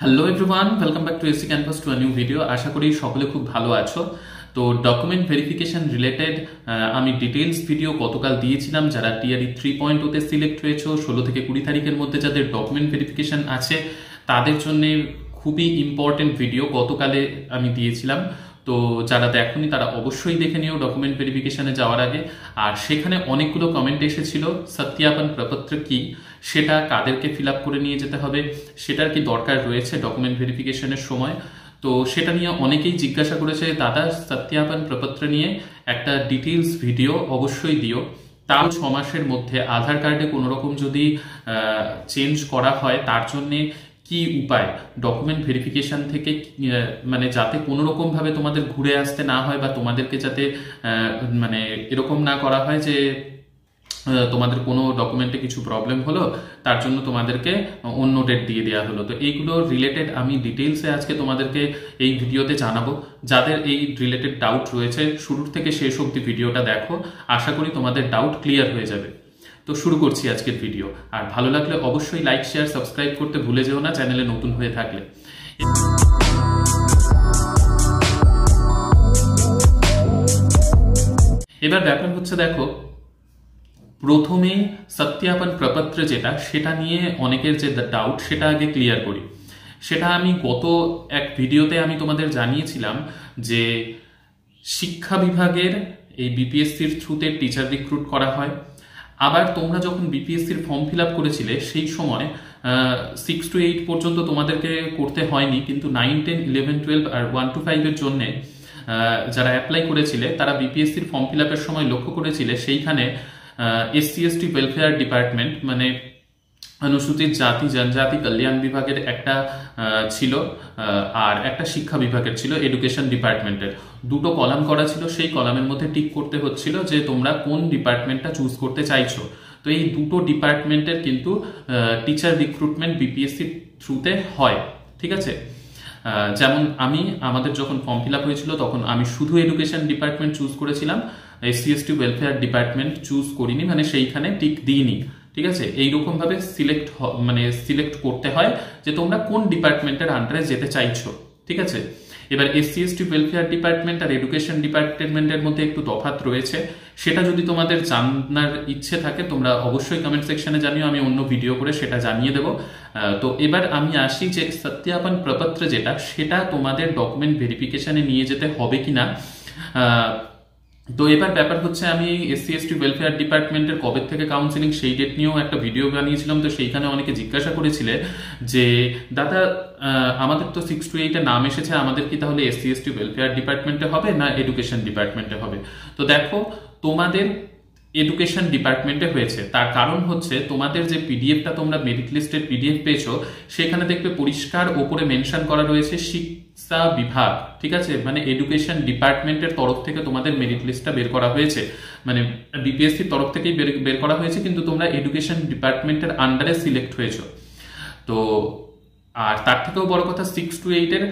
Hello everyone, welcome back to AC canvas to a new video. আশা করি সকলে খুব ভালো আছো। তো ডকুমেন্ট ভেরিফিকেশন রিলেটেড আমি ডিটেলস ভিডিও গতকাল দিয়েছিলাম। যারা টিআরই 3.0 সিলেক্ট হয়েছে 16 থেকে 20 তারিখের মধ্যে যাদের ডকুমেন্ট ভেরিফিকেশন আছে তাদের জন্য খুবই ইম্পর্টেন্ট ভিডিও গতকালে আমি দিয়েছিলাম। তো যারা দেখোনি তারা অবশ্যই দেখে নিও ডকুমেন্ট ভেরিফিকেশনে যাওয়ার আগে। আর সেখানে অনেকগুলো কমেন্ট এসেছিল সত্যাপন প্রপত্র কি, সেটা কাদেরকে ফিল আপ করে নিয়ে যেতে হবে, সেটার কি দরকার রয়েছে ডকুমেন্ট ভেরিফিকেশনের সময়। তো সেটা নিয়ে অনেকেই জিজ্ঞাসা করেছে, দাদা সত্যাপন প্রপত্র নিয়ে একটা ডিটেলস ভিডিও অবশ্যই দিও। তাও 6 মাসের মধ্যে আধার কার্ডে কোনো রকম যদি চেঞ্জ করা হয় তার জন্যে কি উপায়, ডকুমেন্ট ভেরিফিকেশন থেকে মানে যাতে কোনো রকম ভাবে তোমাদের ঘুরে আসতে না হয় বা তোমাদেরকে যাতে মানে এরকম না করা হয় যে তোমাদের কোনো ডকুমেন্টে কিছু প্রবলেম হলো তার জন্য তোমাদেরকে অন্য ডেট দিয়ে দেওয়া হলো। তো এইগুলো রিলেটেড আমি ডিটেলসে আজকে তোমাদেরকে এই ভিডিওতে জানাবো। যাদের এই রিলেটেড ডাউট রয়েছে শুরুর থেকে শেষ অবধি ভিডিওটা দেখো, আশা করি তোমাদের ডাউট ক্লিয়ার হয়ে যাবে। তো শুরু করছি আজকের ভিডিও। আর ভালো লাগলে অবশ্যই লাইক শেয়ার সাবস্ক্রাইব করতে ভুলে যেও না চ্যানেলে নতুন হয়ে থাকলে। এবার ব্যাপার হচ্ছে, দেখো প্রথমে সত্যাপন প্রপত্র যেটা, সেটা নিয়ে অনেকের যে ডাউট সেটা আগে ক্লিয়ার করি। সেটা আমি গত এক ভিডিওতে আমি তোমাদের জানিয়েছিলাম যে শিক্ষা বিভাগের এই বিপিএসসির থ্রুতে টিচার রিক্রুট করা হয়। আবার তোমরা যখন বিপিএসসির ফর্ম ফিল আপ করেছিলে সেই সময় 6 to 8 পর্যন্ত তোমাদেরকে করতে হয়নি, কিন্তু 9, 10, 11, 12 আর 1 to 5 এর জন্য যারা অ্যাপ্লাই করেছিলে তারা বিপিএসসির ফর্ম ফিল আপের সময় লক্ষ্য করেছিলে সেইখানে এসসি এসটি ওয়েলফেয়ার ডিপার্টমেন্ট মানে অনুসূচিত জাতি জনজাতি কল্যাণ বিভাগের একটা ছিল, আর একটা শিক্ষা বিভাগের ছিল এডুকেশন ডিপার্টমেন্টের। দুটো কলাম করা ছিল, সেই কলামের মধ্যে টিক করতে হচ্ছিল যে তোমরা কোন ডিপার্টমেন্টটা চুজ করতে চাইছো। তো এই দুটো ডিপার্টমেন্টের কিন্তু টিচার রিক্রুটমেন্ট বিপিএসসির থ্রুতে হয়, ঠিক আছে। যেমন আমাদের যখন ফর্ম ফিল আপ হয়েছিল তখন আমি শুধু এডুকেশন ডিপার্টমেন্ট চুজ করেছিলাম, SC ST welfare department choose করিনি, মানে সেইখানে টিক দিইনি, ঠিক আছে। এইরকম ভাবে সিলেক্ট করতে হয় যে তোমরা কোন ডিপার্টমেন্টের আন্ডারে যেতে চাইছো, ঠিক আছে। এবার এসসি এসটি ওয়েলফেয়ার ডিপার্টমেন্ট আর এডুকেশন ডিপার্টমেন্টের মধ্যে একটু তফাৎ রয়েছে। সেটা যদি তোমাদের জানার ইচ্ছে থাকে তোমরা অবশ্যই কমেন্ট সেকশনে জানিও, আমি অন্য ভিডিও করে সেটা জানিয়ে দেবো। তো এবার আমি আসি যে সত্যাপন প্রপত্র যেটা, সেটা তোমাদের ডকুমেন্ট ভেরিফিকেশনে নিয়ে যেতে হবে কিনা। তো এবার ব্যাপার হচ্ছে, আমি এসসি এসটি ওয়েলফেয়ার ডিপার্টমেন্টের কবে থেকে কাউন্সিলিং সেই ডেট নিয়েও একটা ভিডিও বানিয়েছিলাম। তো সেইখানে অনেকে জিজ্ঞাসা করেছিলে যে দাদা আমাদের তো 6 to 8 নাম এসেছে, আমাদের কি তাহলে এসসি এসটি ওয়েলফেয়ার ডিপার্টমেন্টে হবে না এডুকেশন ডিপার্টমেন্টে হবে? তো দেখো, তোমাদের এডুকেশন ডিপার্টমেন্টে হয়েছে, তার কারণ হচ্ছে তোমাদের যে পিডিএফটা তোমরা মেরিট লিস্টের পিডিএফ পেয়েছো সেখানে দেখবে পরিষ্কার ওপরে মেনশন করা রয়েছে শিক্ষা বিভাগ, ঠিক আছে। মানে এডুকেশন ডিপার্টমেন্টের তরফ থেকে তোমাদের মেরিট লিস্টটা বের করা হয়েছে, মানে বিপিএসসির তরফ থেকেই বের করা হয়েছে, কিন্তু তোমরা এডুকেশন ডিপার্টমেন্টের আন্ডারে সিলেক্ট হয়েছো। তো আর তার থেকেও বড় কথা, 6 to 8 এর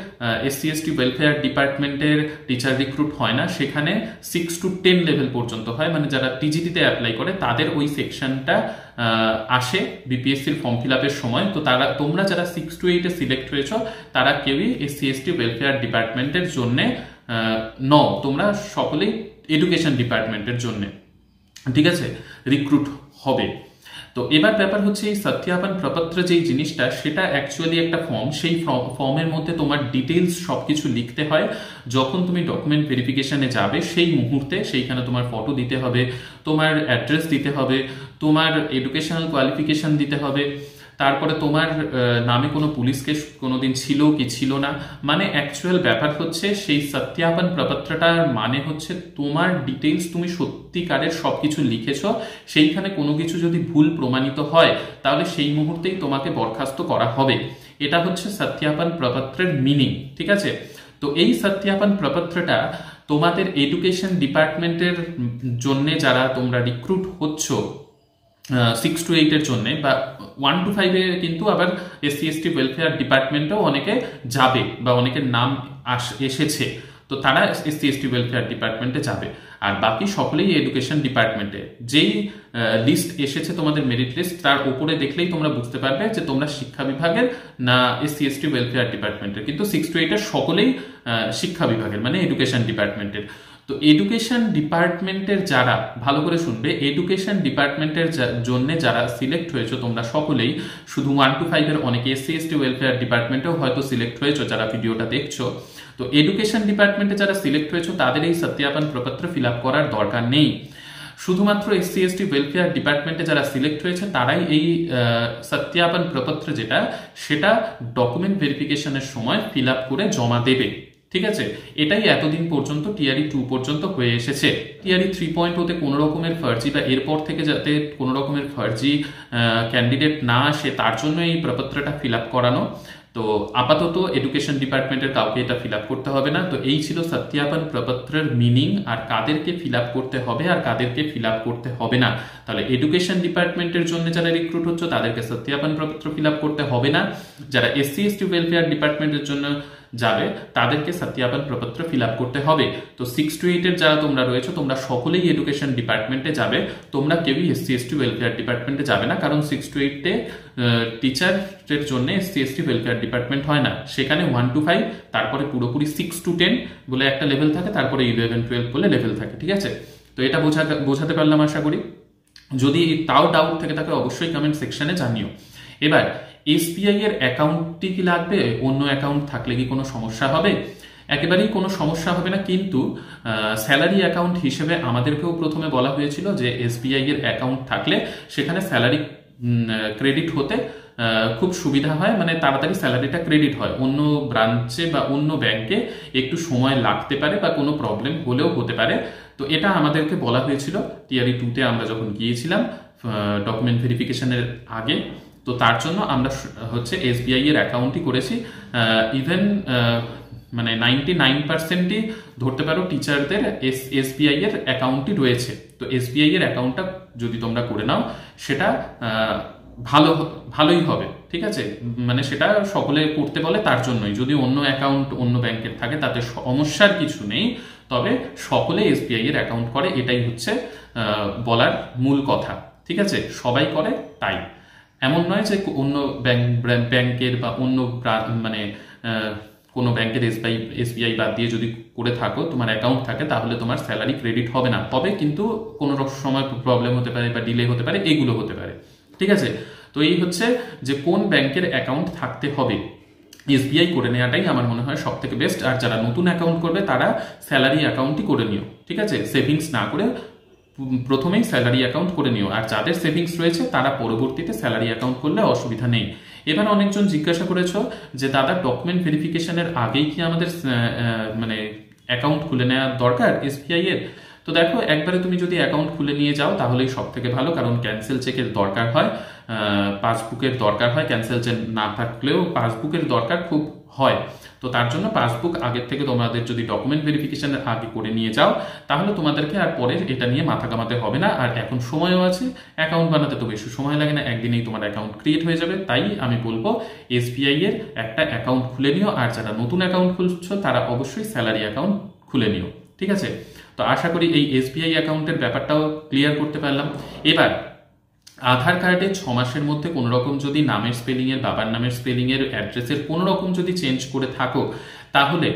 এসসি এসটি ওয়েলফেয়ার ডিপার্টমেন্টের টিচার রিক্রুট হয় না, সেখানে 6 to 10 লেভেল পর্যন্ত হয়। মানে যারা টিজিটিতে অ্যাপ্লাই করে তাদের ওই সেকশনটা আসে বিপিএসসির ফর্ম ফিল আপের সময়। তো তোমরা যারা 6 to 8 এ সিলেক্ট হয়েছ তারা কেউই এসসি এসটি ওয়েলফেয়ার ডিপার্টমেন্টের জন্য নও, তোমরা সকলেই এডুকেশন ডিপার্টমেন্টের জন্য, ঠিক আছে, রিক্রুট হবে। তো এবার ব্যাপার হচ্ছে, এই সত্যাপন প্রপত্র যেই জিনিসটা সেটা অ্যাকচুয়ালি একটা ফর্ম। সেই ফর্মের মধ্যে তোমার ডিটেলস সবকিছু লিখতে হয়। যখন তুমি ডকুমেন্ট ভেরিফিকেশনে যাবে সেই মুহূর্তে সেইখানে তোমার ফটো দিতে হবে, তোমার অ্যাড্রেস দিতে হবে, তোমার এডুকেশনাল কোয়ালিফিকেশন দিতে হবে, তারপরে তোমার নামে কোনো পুলিশ কেস কোনোদিন ছিল কি ছিল না। মানে অ্যাকচুয়াল ব্যাপার হচ্ছে সেই সত্যাপন প্রপত্রটার মানে হচ্ছে তোমার ডিটেলস তুমি সত্যিকারের সবকিছু লিখেছো। সেইখানে কোনো কিছু যদি ভুল প্রমাণিত হয় তাহলে সেই মুহূর্তেই তোমাকে বরখাস্ত করা হবে। এটা হচ্ছে সত্যাপন প্রপত্রের মিনিং, ঠিক আছে। তো এই সত্যাপন প্রপত্রটা তোমাদের এডুকেশন ডিপার্টমেন্টের জন্য যারা তোমরা রিক্রুট হচ্ছ 6 to 8 এর জন্য, বা 1 to 5 এ কিন্তু আবার এসসি এসটি ওয়েলফেয়ার ডিপার্টমেন্টেও অনেকে যাবে বা অনেকের নাম এসেছে। তো তারা SC/ST ওয়েলফেয়ার ডিপার্টমেন্টে যাবে। আর বাকি সকলেই এডুকেশন ডিপার্টমেন্টে। যেই লিস্ট এসেছে তোমাদের মেরিট লিস্ট, তার উপরে দেখলেই তোমরা বুঝতে পারবে যে তোমরা শিক্ষা বিভাগের না SC/ST ওয়েলফেয়ার ডিপার্টমেন্টের। কিন্তু 6 to 8 এর সকলেই শিক্ষা বিভাগের, মানে এডুকেশন ডিপার্টমেন্টের। তো এডুকেশন ডিপার্টমেন্টের যারা, ভালো করে শুনবে, এডুকেশন ডিপার্টমেন্টের জন্য যারা সিলেক্ট হয়েছে তোমরা সকলেই, শুধু 1 to 5 এর অনেকে SC/ST ওয়েলফেয়ার ডিপার্টমেন্টেও হয়তো সিলেক্ট হয়েছে যারা ভিডিওটা দেখছো। তো এডুকেশন ডিপার্টমেন্টে যারা সিলেক্ট হয়েছে তাদের এই সত্যাপন প্রপত্র ফিল আপ করার দরকার নেই। শুধুমাত্র SC/ST ওয়েলফেয়ার ডিপার্টমেন্টে যারা সিলেক্ট হয়েছে তারাই এই সত্যাপন প্রপত্র যেটা, সেটা ডকুমেন্ট ভেরিফিকেশনের সময় ফিল আপ করে জমা দেবে। ঠিক আছে, এটাই এতদিন পর্যন্ত টিআরই 2 পর্যন্ত হয়ে এসেছে। টিআরই 3.0 তে কোনো রকমের ফার্জি বা এরপর থেকে যাতে কোনো রকমের ফার্জি ক্যান্ডিডেট না আসে তার জন্য এই প্রপত্রটা ফিল আপ করানো। তো আপাতত এডুকেশন ডিপার্টমেন্টের কাউকে এটা ফিল আপ করতে হবে না। তো এই ছিল সত্যাপন প্রপত্রের মিনিং, আর কাদেরকে ফিল আপ করতে হবে আর কাদেরকে ফিল আপ করতে হবে না। তাহলে এডুকেশন ডিপার্টমেন্টের জন্য যারা রিক্রুট হচ্ছে তাদেরকে সত্যাপন প্রপত্র ফিল আপ করতে হবে না। যারা SC/ST ওয়েলফেয়ার ডিপার্টমেন্টের জন্য যাবে তাদেরকে সত্যাপন প্রপত্র ফিল আপ করতে হবে। তো 6 to 8 এর যারা তোমরা রয়েছে তোমরা সকলেই এডুকেশন ডিপার্টমেন্টে যাবে, তোমরা কেউই SC/ST ওয়েলফেয়ার ডিপার্টমেন্টে যাবে না। কারণ 6 to 8 এ টিচারের জন্য SC/ST ওয়েলফেয়ার ডিপার্টমেন্ট হয় না। সেখানে 1 to 5, তারপরে পুরোপুরি 6 to 10 বলে একটা লেভেল থাকে, তারপরে 11-12 বলে লেভেল থাকে। ঠিক আছে, তো এটা বোঝাতে পারলাম আশা করি। যদি তাও ডাউট থেকে থাকে অবশ্যই কমেন্ট সেকশনে জানিও। এবার SBI এর অ্যাকাউন্টটি কি লাগবে? অন্য অ্যাকাউন্ট থাকলে কি কোনো সমস্যা হবে? একেবারেই কোনো সমস্যা হবে না, কিন্তু স্যালারি অ্যাকাউন্ট হিসেবে আমাদেরকেও প্রথমে বলা হয়েছিল যে SBI এর অ্যাকাউন্ট থাকলে সেখানে স্যালারি ক্রেডিট হতে খুব সুবিধা হয়, মানে তাড়াতাড়ি স্যালারিটা ক্রেডিট হয়। অন্য ব্রাঞ্চে বা অন্য ব্যাংকে একটু সময় লাগতে পারে বা কোনো প্রবলেম হলেও হতে পারে। তো এটা আমাদেরকে বলা হয়েছিল টিআরই 2 তে আমরা যখন গিয়েছিলাম ডকুমেন্ট ভেরিফিকেশনের আগে। তো তার জন্য আমরা হচ্ছে SBI এর অ্যাকাউন্টই করেছি। ইভেন মানে 99%ই ধরতে পারো টিচারদের SBI এর অ্যাকাউন্টই রয়েছে। তো SBI এর অ্যাকাউন্টটা যদি তোমরা করে নাও সেটা ভালোই হবে। ঠিক আছে, মানে সেটা সকলে করতে বলে তার জন্যই। যদি অন্য অ্যাকাউন্ট অন্য ব্যাংকের থাকে তাতে সমস্যার কিছু নেই, তবে সকলে SBI এর অ্যাকাউন্ট করে, এটাই হচ্ছে বলার মূল কথা। ঠিক আছে, সবাই করে তাই এমন নয় যে অন্য ব্যাংকের বা অন্য মানে কোনো ব্যাংকের SBI বাদ দিয়ে যদি করে থাকো, তোমার অ্যাকাউন্ট থাকে, তাহলে তোমার স্যালারি ক্রেডিট হবে না। তবে কিন্তু কোনো সময় প্রবলেম হতে পারে বা ডিলে হতে পারে, এগুলো হতে পারে। ঠিক আছে, তো এই হচ্ছে যে কোন ব্যাংকের অ্যাকাউন্ট থাকতে হবে। SBI করে নেওয়াটাই আমার মনে হয় সব থেকে বেস্ট। আর যারা নতুন অ্যাকাউন্ট করবে তারা স্যালারি অ্যাকাউন্টই করে নিও। ঠিক আছে, সেভিংস না করে প্রথমেই স্যালারি অ্যাকাউন্ট করে নিও। আর যাদের সেভিংস রয়েছে তারা পরবর্তীতে স্যালারি অ্যাকাউন্ট করলে অসুবিধা নেই। এবার অনেকজন জিজ্ঞাসা করেছো যে দাদা ডকুমেন্ট ভেরিফিকেশনের আগেই কি আমাদের মানে অ্যাকাউন্ট খুলে নেওয়ার দরকার SBI এর? তো দেখো, একবারে তুমি যদি অ্যাকাউন্ট খুলে নিয়ে যাও তাহলেই সব থেকে ভালো, কারণ ক্যান্সেল চেকের দরকার হয়, পাসবুকের দরকার হয়। ক্যান্সেল চেক না থাকলেও পাসবুকের দরকার খুব হয়। তো তার জন্য পাসবুক আগের থেকে তোমাদের যদি ডকুমেন্ট ভেরিফিকেশনের আগে করে নিয়ে যাও তাহলে তোমাদেরকে আর পরে এটা নিয়ে মাথা কামাতে হবে না। আর এখন সময়ও আছে, অ্যাকাউন্ট বানাতে তো বেশি সময় লাগে না, একদিনেই তোমার অ্যাকাউন্ট ক্রিয়েট হয়ে যাবে। তাই আমি বলবো SBI এর একটা অ্যাকাউন্ট খুলে নিও। আর যারা নতুন অ্যাকাউন্ট খুলছো তারা অবশ্যই স্যালারি অ্যাকাউন্ট খুলে নিও। ঠিক আছে, তো আশা করি এই SBI অ্যাকাউন্টের ব্যাপারটাও ক্লিয়ার করতে পারলাম। এবার আধার কার্ডে 6 মাসের মধ্যে কোনো রকম যদি নামের স্পেলিং এর, বাবার নামের স্পেলিং এর, অ্যাড্রেসের কোনো রকম যদি চেঞ্জ করে থাকো তাহলে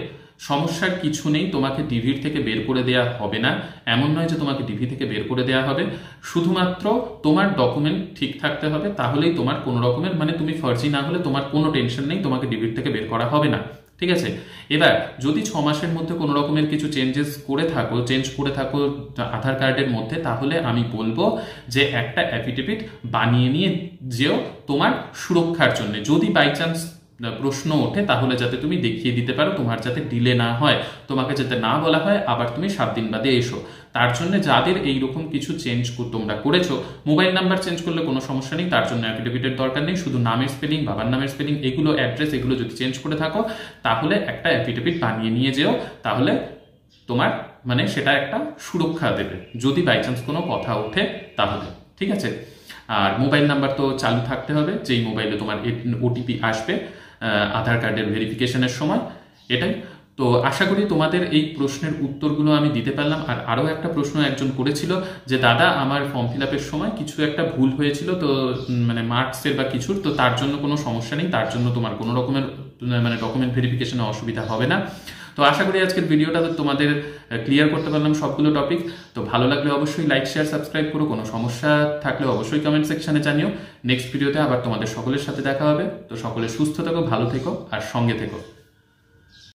সমস্যার কিছু নেই, তোমাকে ডিভির থেকে বের করে দেওয়া হবে না। এমন নয় যে তোমাকে ডিভি থেকে বের করে দেওয়া হবে, শুধুমাত্র তোমার ডকুমেন্ট ঠিক থাকতে হবে, তাহলেই তোমার কোনো রকমের, মানে তুমি ফার্জি না হলে তোমার কোনো টেনশন নেই, তোমাকে ডিভির থেকে বের করা হবে না। ঠিক আছে, এবার যদি 6 মাসের মধ্যে কোনো রকমের কিছু চেঞ্জ করে থাকো আধার কার্ডের মধ্যে, তাহলে আমি বলবো যে একটা অ্যাফিডেভিট বানিয়ে নিয়ে যেও তোমার সুরক্ষার জন্য। যদি বাই চান্স প্রশ্ন ওঠে তাহলে যাতে তুমি দেখিয়ে দিতে পারো, তোমার যাতে ডিলে না হয়, তোমাকে যাতে না বলা হয় আবার তুমি 7 দিন বাদে এসো। তার জন্য যাদের এইরকম কিছু চেঞ্জ তোমরা করেছো, মোবাইল নাম্বার চেঞ্জ করলে কোনো সমস্যা নেই, তার জন্য অ্যাফিডেভিটের দরকার নেই। শুধু নামের স্পেলিং, বাবার নামের স্পেলিং, এগুলো, অ্যাড্রেস, এগুলো যদি চেঞ্জ করে থাকো তাহলে একটা অ্যাফিডেভিট বানিয়ে নিয়ে যেও, তাহলে তোমার মানে সেটা একটা সুরক্ষা দেবে যদি বাই চান্স কোনো কথা ওঠে তাহলে। ঠিক আছে, আর মোবাইল নাম্বার তো চালু থাকতে হবে, যেই মোবাইলে তোমার OTP আসবে আধার কার্ডের ভেরিফিকেশনের সময়, এটাই। তো আশা করি তোমাদের এই প্রশ্নের উত্তরগুলো আমি দিতে পারলাম। আর আরও একটা প্রশ্ন একজন করেছিল যে দাদা আমার ফর্ম ফিল আপের সময় কিছু একটা ভুল হয়েছিল, তো মানে মার্কসের বা কিছুর, তো তার জন্য কোনো সমস্যা নেই, তার জন্য তোমার কোনো রকমের মানে ডকুমেন্ট ভেরিফিকেশনে অসুবিধা হবে না। তো আশা করি আজকের ভিডিওটা তোমাদের ক্লিয়ার করতে পারলাম সবগুলো টপিক। তো ভালো লাগলে অবশ্যই লাইক শেয়ার সাবস্ক্রাইব করো, কোনো সমস্যা থাকলে অবশ্যই কমেন্ট সেকশনে জানিও। নেক্সট ভিডিওতে আবার তোমাদের সকলের সাথে দেখা হবে। তো সকলে সুস্থ থেকো, ভালো থেকো আর সঙ্গে থেকো।